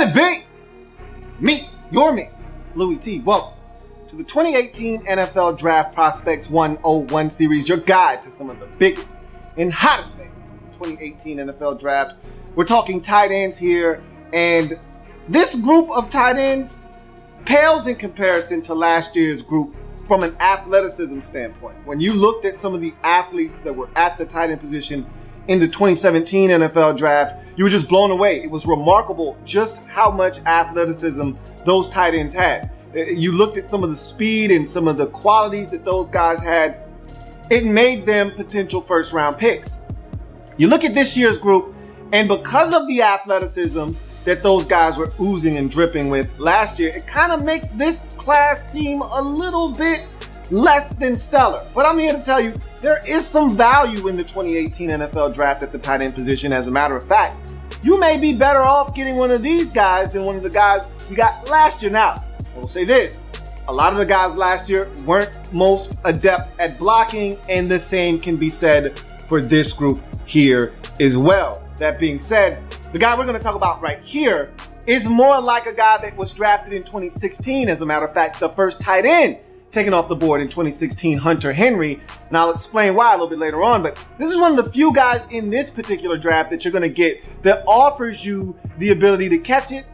L.A.B. Me, your man, Louie T. Welcome to the 2018 NFL Draft Prospects 101 series, your guide to some of the biggest and hottest names of the 2018 NFL Draft. We're talking tight ends here, and this group of tight ends pales in comparison to last year's group from an athleticism standpoint. When you looked at some of the athletes that were at the tight end position in the 2017 NFL Draft, you were just blown away. It was remarkable just how much athleticism those tight ends had. You looked at some of the speed and some of the qualities that those guys had. It made them potential first-round picks. You look at this year's group, and because of the athleticism that those guys were oozing and dripping with last year, it kind of makes this class seem a little bit less than stellar. But I'm here to tell you, there is some value in the 2018 NFL Draft at the tight end position. As a matter of fact, you may be better off getting one of these guys than one of the guys you got last year. Now, I will say this, a lot of the guys last year weren't most adept at blocking, and the same can be said for this group here as well. That being said, the guy we're going to talk about right here is more like a guy that was drafted in 2016. As a matter of fact, the first tight end taken off the board in 2016, Hunter Henry. And I'll explain why a little bit later on, but this is one of the few guys in this particular draft that you're going to get that offers you the ability to catch it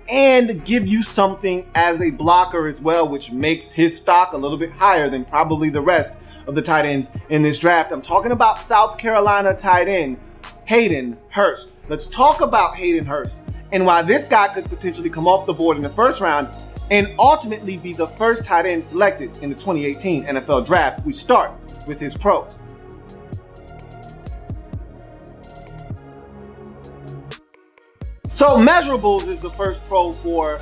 and give you something as a blocker as well, which makes his stock a little bit higher than probably the rest of the tight ends in this draft. I'm talking about South Carolina tight end Hayden Hurst. Let's talk about Hayden Hurst and why this guy could potentially come off the board in the first round and ultimately be the first tight end selected in the 2018 NFL Draft. We start with his pros. So measurables is the first pro for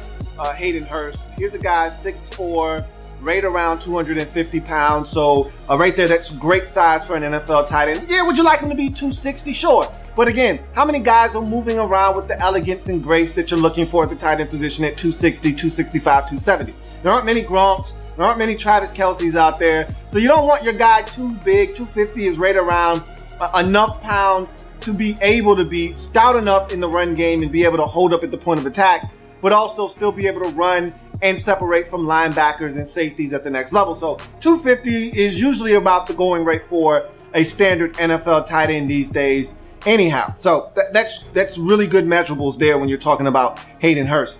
Hayden Hurst. Here's a guy 6'4", right around 250 pounds. So right there, that's great size for an NFL tight end. Yeah, would you like him to be 260? Sure. But again, how many guys are moving around with the elegance and grace that you're looking for at the tight end position at 260, 265, 270? There aren't many Gronks. There aren't many Travis Kelce's out there. So you don't want your guy too big. 250 is right around enough pounds to be able to be stout enough in the run game and be able to hold up at the point of attack, but also still be able to run and separate from linebackers and safeties at the next level. So 250 is usually about the going rate for a standard NFL tight end these days anyhow. So that's really good measurables there when you're talking about Hayden Hurst.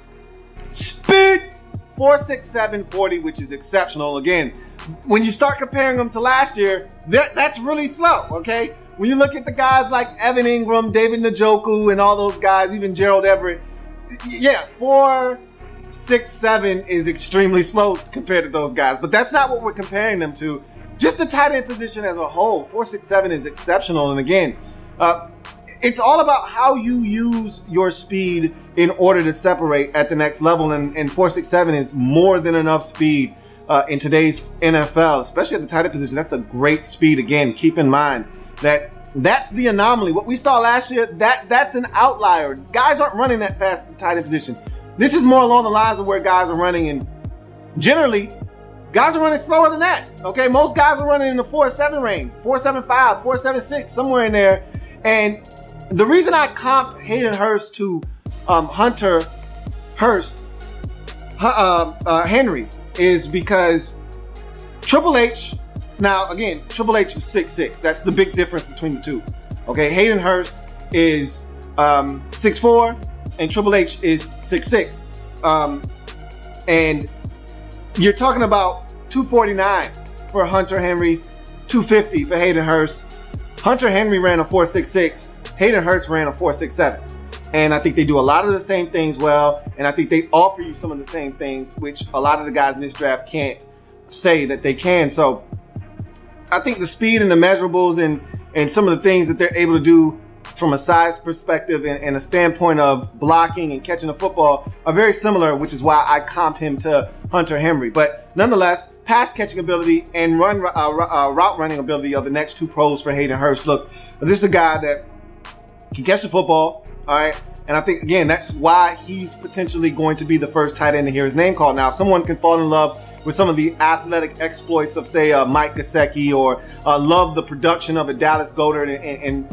Speed, 4.67 40, which is exceptional. Again, when you start comparing them to last year, that's really slow, okay? When you look at the guys like Evan Ingram, David Njoku, and all those guys, even Gerald Everett, yeah, 4.67 is extremely slow compared to those guys, but that's not what we're comparing them to. Just the tight end position as a whole, 4.67 is exceptional. And again, it's all about how you use your speed in order to separate at the next level, and 4.67 is more than enough speed in today's NFL, especially at the tight end position. That's a great speed. Again, keep in mind that that's the anomaly. What we saw last year, that's an outlier. Guys aren't running that fast at the tight end position. This is more along the lines of where guys are running, and generally, guys are running slower than that, okay? Most guys are running in the 4.7 range, 4.75, 4.76, somewhere in there. And the reason I comped Hayden Hurst to Hunter Hurst, Henry, is because Triple H, now again, Triple H is 6'6". That's the big difference between the two. Okay, Hayden Hurst is 6'4", and Triple H is 6'6". And you're talking about 249 for Hunter Henry, 250 for Hayden Hurst. Hunter Henry ran a 4.66. Hayden Hurst ran a 4.67. And I think they do a lot of the same things well, and I think they offer you some of the same things, which a lot of the guys in this draft can't say that they can. So I think the speed and the measurables and some of the things that they're able to do from a size perspective and a standpoint of blocking and catching the football are very similar, which is why I comped him to Hunter Henry. But nonetheless, pass catching ability and route running ability are the next two pros for Hayden Hurst. Look, this is a guy that can catch the football, all right? And I think, again, that's why he's potentially going to be the first tight end to hear his name called. Now, if someone can fall in love with some of the athletic exploits of, say, Mike Gesicki, or love the production of a Dallas Goedert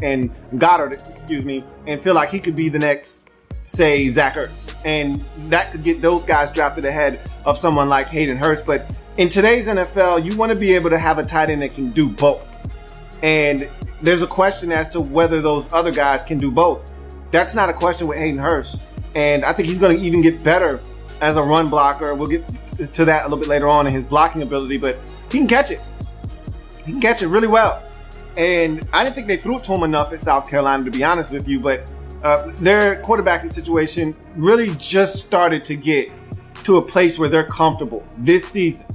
and Goddard, excuse me, and feel like he could be the next say, Zach Ertz. And that could get those guys drafted ahead of someone like Hayden Hurst. But in today's NFL, you want to be able to have a tight end that can do both. And there's a question as to whether those other guys can do both. That's not a question with Hayden Hurst. And I think he's going to even get better as a run blocker. We'll get to that a little bit later on in his blocking ability, but he can catch it. He can catch it really well. And I didn't think they threw it to him enough at South Carolina, to be honest with you, but their quarterbacking situation really just started to get to a place where they're comfortable this season.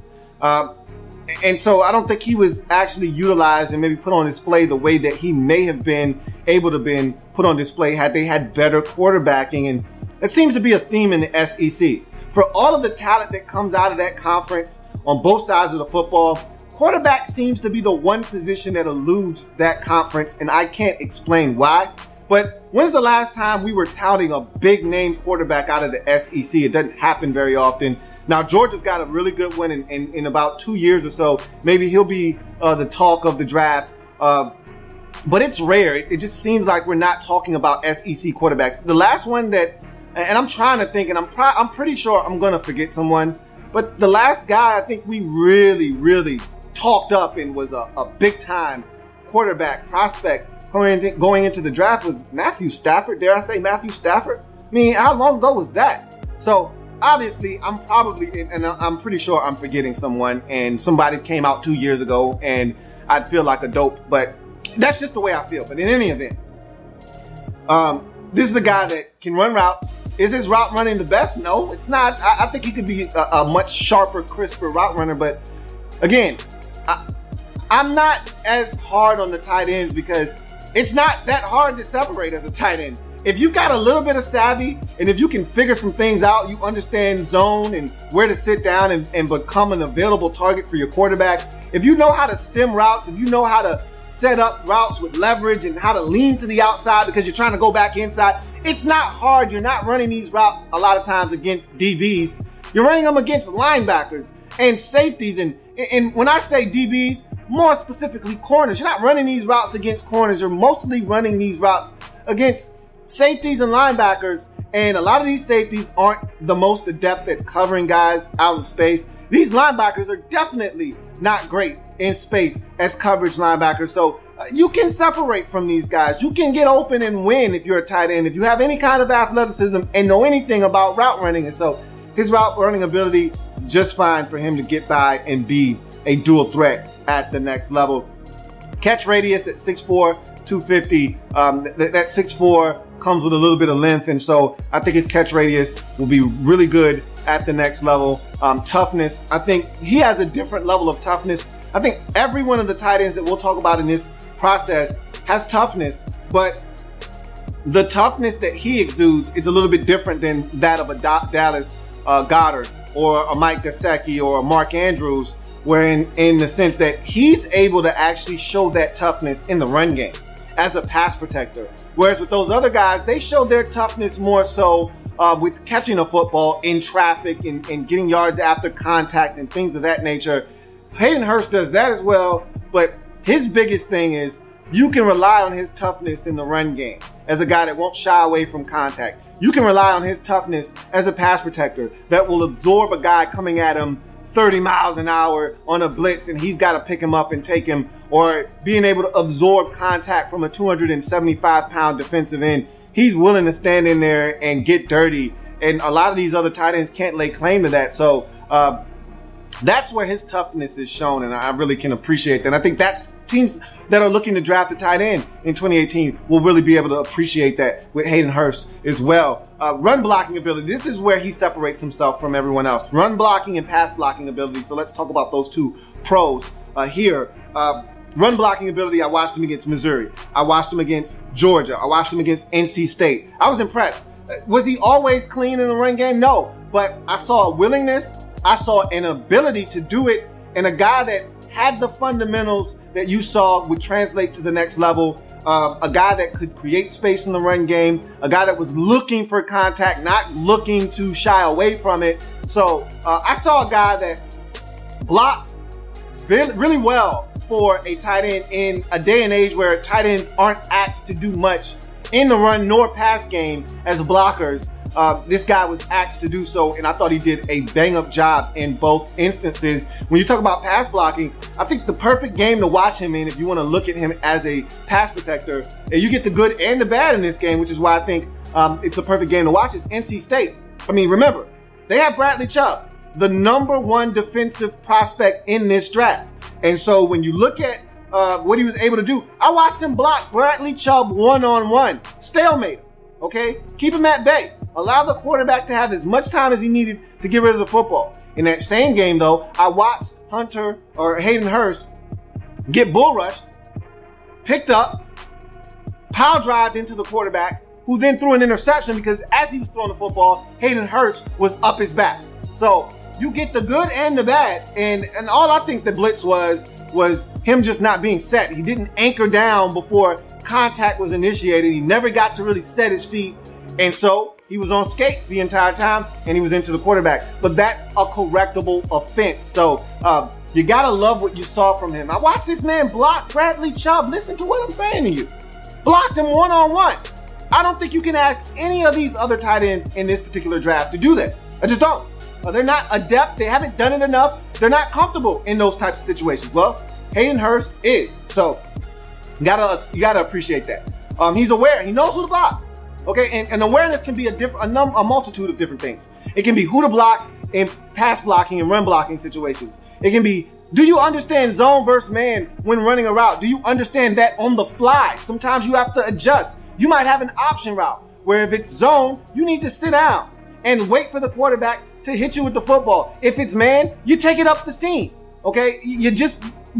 And so I don't think he was actually utilized and maybe put on display the way that he may have been able to been put on display had they had better quarterbacking. And it seems to be a theme in the SEC. For all of the talent that comes out of that conference on both sides of the football, quarterback seems to be the one position that eludes that conference, and I can't explain why. But when's the last time we were touting a big name quarterback out of the SEC? It doesn't happen very often. Now, Georgia's got a really good one in about 2 years or so. Maybe he'll be the talk of the draft. But it's rare. It just seems like we're not talking about SEC quarterbacks. The last one that, and I'm trying to think, and I'm pretty sure I'm going to forget someone, but the last guy I think we really talked up and was a big-time quarterback prospect going into the draft was Matthew Stafford. Dare I say Matthew Stafford? I mean, how long ago was that? So obviously, I'm pretty sure I'm forgetting someone, and somebody came out 2 years ago, and I'd feel like a dope, but that's just the way I feel. But in any event, this is a guy that can run routes. Is his route running the best? No, it's not. I think he could be a much sharper, crisper route runner, but again, I'm not as hard on the tight ends because it's not that hard to separate as a tight end. If you've got a little bit of savvy and if you can figure some things out, you understand zone and where to sit down and become an available target for your quarterback. If you know how to stem routes, if you know how to set up routes with leverage and how to lean to the outside because you're trying to go back inside, it's not hard. You're not running these routes a lot of times against DBs. You're running them against linebackers and safeties. And when I say DBs, more specifically corners. You're not running these routes against corners. You're mostly running these routes against safeties and linebackers. And a lot of these safeties aren't the most adept at covering guys out in space. These linebackers are definitely not great in space as coverage linebackers. So you can separate from these guys. You can get open and win if you're a tight end, if you have any kind of athleticism and know anything about route running. And so his route running ability, just fine for him to get by and be a dual threat at the next level. Catch radius at 6'4", 250. That 6'4" comes with a little bit of length, and so I think his catch radius will be really good at the next level. Toughness, I think he has a different level of toughness. I think every one of the tight ends that we'll talk about in this process has toughness, but the toughness that he exudes is a little bit different than that of a Dallas Goedert or a Mike Gesicki or a Mark Andrews, where in the sense that he's able to actually show that toughness in the run game as a pass protector. Whereas with those other guys, they show their toughness more so with catching a football in traffic and getting yards after contact and things of that nature. Hayden Hurst does that as well, but his biggest thing is you can rely on his toughness in the run game as a guy that won't shy away from contact. You can rely on his toughness as a pass protector that will absorb a guy coming at him 30 miles an hour on a blitz and he's got to pick him up and take him, or being able to absorb contact from a 275-pound defensive end. He's willing to stand in there and get dirty, and a lot of these other tight ends can't lay claim to that. So that's where his toughness is shown, and I really can appreciate that. And I think that's teams that are looking to draft a tight end in 2018 will really be able to appreciate that with Hayden Hurst as well. Run blocking ability, this is where he separates himself from everyone else. Run blocking and pass blocking ability. So let's talk about those two pros here. Run blocking ability, I watched him against Missouri. I watched him against Georgia. I watched him against NC State. I was impressed. Was he always clean in the run game? No, but I saw a willingness. I saw an ability to do it, and a guy that had the fundamentals that you saw would translate to the next level. A guy that could create space in the run game, a guy that was looking for contact, not looking to shy away from it. So I saw a guy that blocked really well for a tight end in a day and age where tight ends aren't asked to do much in the run nor pass game as blockers. This guy was asked to do so, and I thought he did a bang-up job in both instances. When you talk about pass blocking, I think the perfect game to watch him in, if you want to look at him as a pass protector, and you get the good and the bad in this game, which is why I think it's the perfect game to watch, is NC State. I mean, remember, they have Bradley Chubb, the #1 defensive prospect in this draft. And so when you look at what he was able to do, I watched him block Bradley Chubb one-on-one, stalemate him, okay? Keep him at bay. Allow the quarterback to have as much time as he needed to get rid of the football. In that same game, though, I watched Hayden Hurst get bull rushed, picked up, power drived into the quarterback, who then threw an interception because as he was throwing the football, Hayden Hurst was up his back. So you get the good and the bad, and all I think the blitz was him just not being set. He didn't anchor down before contact was initiated. He never got to really set his feet, and so he was on skates the entire time, and he was into the quarterback. But that's a correctable offense. So you gotta love what you saw from him. I watched this man block Bradley Chubb. Listen to what I'm saying to you. Blocked him one-on-one. I don't think you can ask any of these other tight ends in this particular draft to do that. I just don't. They're not adept. They haven't done it enough. They're not comfortable in those types of situations. Well, Hayden Hurst is. So you gotta appreciate that. He's aware. He knows who to block. Okay, and awareness can be a multitude of different things. It can be who to block in pass blocking and run blocking situations. It can be, do you understand zone versus man when running a route? Do you understand that on the fly? Sometimes you have to adjust. You might have an option route where if it's zone, you need to sit down and wait for the quarterback to hit you with the football. If it's man, you take it up the seam. Okay,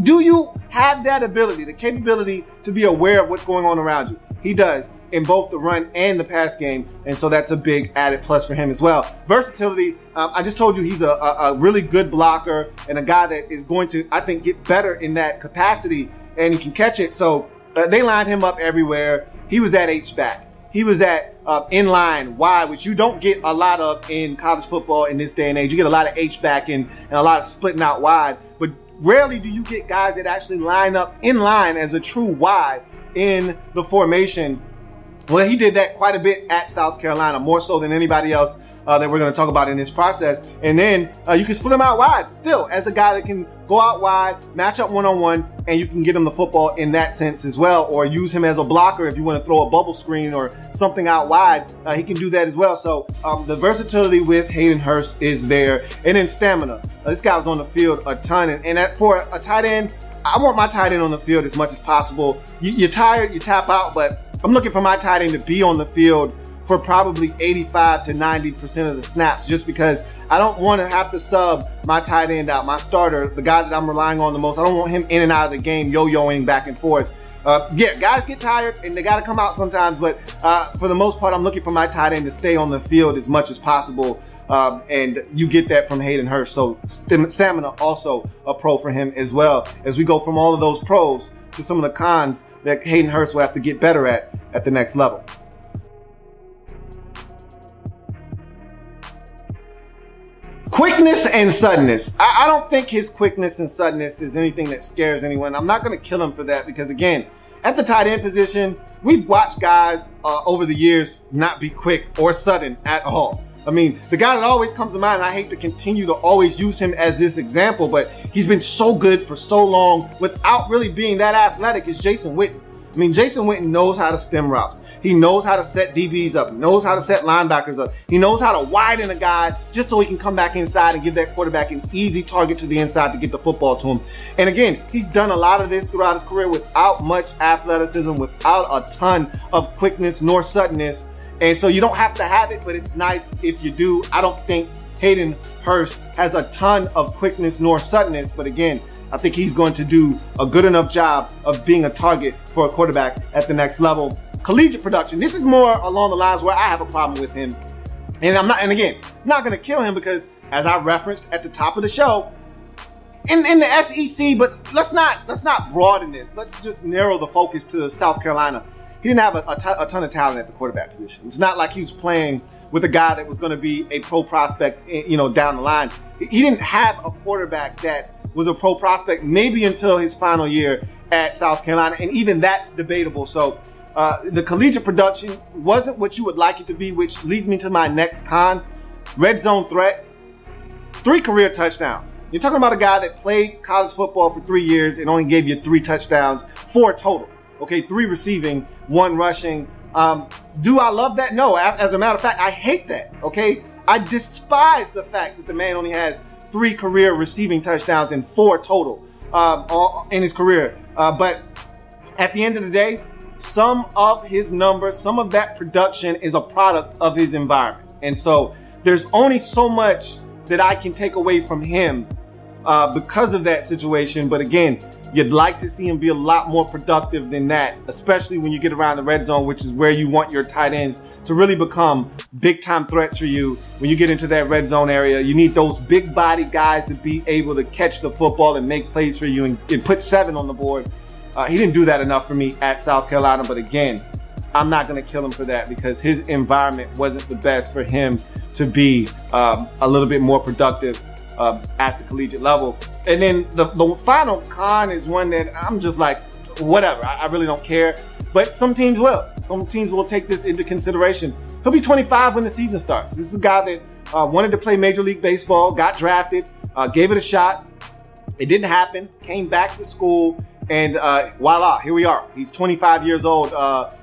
do you have that ability, the capability to be aware of what's going on around you? He does in both the run and the pass game, and so that's a big added plus for him as well. Versatility, I just told you he's a really good blocker and a guy that is going to, I think, get better in that capacity, and he can catch it. So they lined him up everywhere. He was at H-back. He was at inline wide, which you don't get a lot of in college football in this day and age. You get a lot of H-back and a lot of splitting out wide, but rarely do you get guys that actually line up in line as a true wide in the formation. Well, he did that quite a bit at South Carolina, more so than anybody else that we're going to talk about in this process. And then you can split him out wide still as a guy that can go out wide, match up one-on-one, and you can get him the football in that sense as well, or use him as a blocker if you want to throw a bubble screen or something out wide. He can do that as well. So the versatility with Hayden Hurst is there. And then stamina. This guy was on the field a ton. And for a tight end, I want my tight end on the field as much as possible. You're tired, you tap out, but I'm looking for my tight end to be on the field for probably 85 to 90% of the snaps, just because I don't want to have to sub my tight end out, my starter, the guy that I'm relying on the most. I don't want him in and out of the game, yo-yoing back and forth. Yeah, guys get tired and they got to come out sometimes, but for the most part, I'm looking for my tight end to stay on the field as much as possible. And you get that from Hayden Hurst. So stamina also a pro for him as well, as we go from all of those pros to some of the cons that Hayden Hurst will have to get better at the next level. Quickness and suddenness. I don't think his quickness and suddenness is anything that scares anyone. I'm not going to kill him for that because, again, at the tight end position, we've watched guys over the years not be quick or sudden at all. I mean, the guy that always comes to mind, and I hate to continue to always use him as this example, but he's been so good for so long without really being that athletic, is Jason Witten. I mean, Jason Witten knows how to stem routes. He knows how to set DBs up. He knows how to set linebackers up. He knows how to widen a guy just so he can come back inside and give that quarterback an easy target to the inside to get the football to him. And again, he's done a lot of this throughout his career without much athleticism, without a ton of quickness nor suddenness. And so you don't have to have it, but it's nice if you do. I don't think Hayden Hurst has a ton of quickness nor suddenness, but again, I think he's going to do a good enough job of being a target for a quarterback at the next level. Collegiate production. This is more along the lines where I have a problem with him. And again, I'm not going to kill him because, as I referenced at the top of the show, in the SEC, but let's not broaden this. Let's just narrow the focus to South Carolina. He didn't have a ton of talent at the quarterback position. It's not like he was playing with a guy that was going to be a pro prospect, down the line. He didn't have a quarterback that was a pro prospect maybe until his final year at South Carolina, and even that's debatable. So The collegiate production wasn't what you would like it to be, which leads me to my next con. Red zone threat, 3 career touchdowns. You're talking about a guy that played college football for 3 years and only gave you 3 touchdowns, 4 total. Okay, 3 receiving, 1 rushing. Do I love that? No, as a matter of fact, I hate that, okay? I despise the fact that the man only has 3 career receiving touchdowns and 4 total in his career. But at the end of the day, some of his numbers, some of that production is a product of his environment. And so there's only so much that I can take away from him because of that situation. But again, you'd like to see him be a lot more productive than that, especially when you get around the red zone, which is where you want your tight ends to really become big time threats for you. When you get into that red zone area, you need those big body guys to be able to catch the football and make plays for you and put 7 on the board. He didn't do that enough for me at South Carolina, but again, I'm not going to kill him for that because his environment wasn't the best for him to be a little bit more productive at the collegiate level. And then the final con is one that I'm just like, whatever, I really don't care. But some teams will. Some teams will take this into consideration. He'll be 25 when the season starts. This is a guy that wanted to play Major League Baseball, got drafted, gave it a shot. It didn't happen, came back to school, and voila, here we are. He's 25 years old.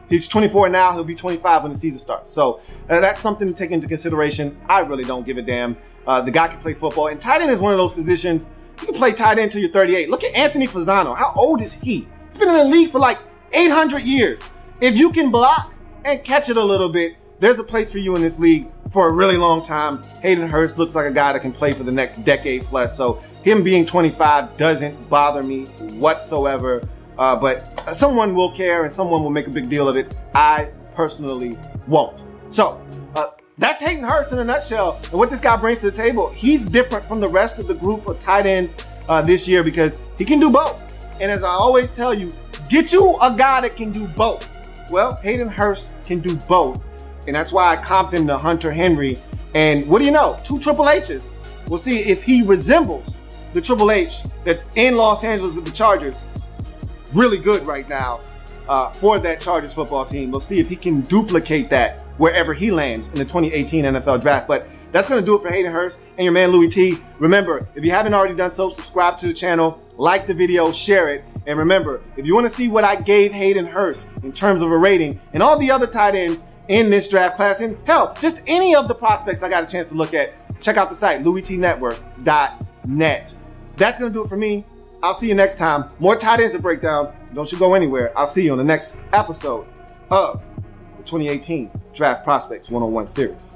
He's 24 now. He'll be 25 when the season starts. So that's something to take into consideration. I really don't give a damn. The guy can play football. And tight end is one of those positions. You can play tight end until you're 38. Look at Anthony Fasano. How old is he? He's been in the league for like 800 years. If you can block and catch it a little bit, there's a place for you in this league for a really long time. Hayden Hurst looks like a guy that can play for the next decade plus. So him being 25 doesn't bother me whatsoever. But someone will care and someone will make a big deal of it. I personally won't. So that's Hayden Hurst in a nutshell. And what this guy brings to the table, he's different from the rest of the group of tight ends this year because he can do both. And as I always tell you, get you a guy that can do both. Well, Hayden Hurst can do both. And that's why I comped him to Hunter Henry. And what do you know? 2 Triple H's. We'll see if he resembles the Triple H that's in Los Angeles with the Chargers. Really good right now for that Chargers football team. We'll see if he can duplicate that wherever he lands in the 2018 NFL Draft. But that's going to do it for Hayden Hurst and your man Louie T. Remember, if you haven't already done so, subscribe to the channel, like the video, share it. And remember, if you want to see what I gave Hayden Hurst in terms of a rating and all the other tight ends in this draft class, and hell, just any of the prospects I got a chance to look at, check out the site, louietnetwork.net. That's going to do it for me. I'll see you next time. More tight ends to break down. Don't you go anywhere. I'll see you on the next episode of the 2018 Draft Prospects 101 series.